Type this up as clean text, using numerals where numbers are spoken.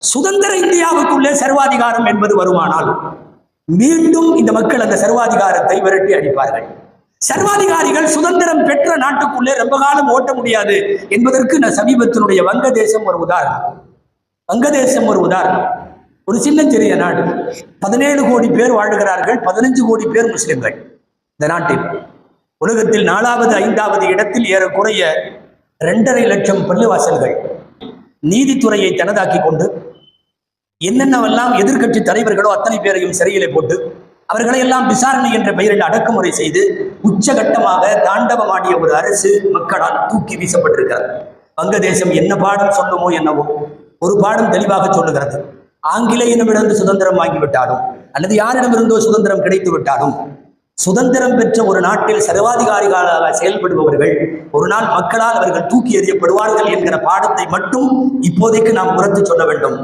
சுதந்திர இந்தியாவுக்குள்ளே சர்வாதிகாரம் என்பது வருமானால் மீண்டும் இந்த மக்கள் அந்த சர்வாதிகாரத்தை விரட்டி அடிப்பார்கள். சர்வாதிகாரிகள் சுதந்திரம் பெற்ற நாட்டுக்குள்ளே ரொம்ப காலம் ஓட்ட முடியாது என்பதற்கு சமீபத்தினுடைய வங்கதேசம் ஒரு உதாரணம். வங்கதேசம் ஒரு உதாரணம். ஒரு சின்னஞ்சிறிய நாடு, 17 கோடி பேர் வாழ்கிறார்கள், 15 கோடி பேர் முஸ்லிம்கள். இந்த நாட்டில் உலகத்தில் 4வது 5வது இடத்தில் ஏறக்குறைய 2.5 லட்சம் பள்ளிவாசல்கள். நீதித்துறையை தனதாக்கி கொண்டு என்னென்னவெல்லாம் எதிர்கட்சி தலைவர்களோ அத்தனை பேரையும் சிறையிலே போட்டு அவர்களை எல்லாம் விசாரணை என்ற பெயரில் அடக்குமுறை செய்து உச்சகட்டமாக தாண்டவமாடிய ஒரு அரசு மக்களால் தூக்கி வீசப்பட்டிருக்கிறது. வங்கதேசம் என்ன பாடம் சொல்லுமோ என்னவோ ஒரு பாடம் தெளிவாக சொல்லுகிறது. ஆங்கிலேயனிடமிருந்து சுதந்திரம் வாங்கிவிட்டாலும் அல்லது யாரிடமிருந்தோ சுதந்திரம் கிடைத்து விட்டாலும் சுதந்திரம் பெற்ற ஒரு நாட்டில் சர்வாதிகாரிகளாக செயல்படுபவர்கள் ஒரு நாள் மக்களால் அவர்கள் தூக்கி எறியப்படுவார்கள் என்கிற பாடத்தை மட்டும் இப்போதைக்கு நாம் உரத்து சொல்ல வேண்டும்.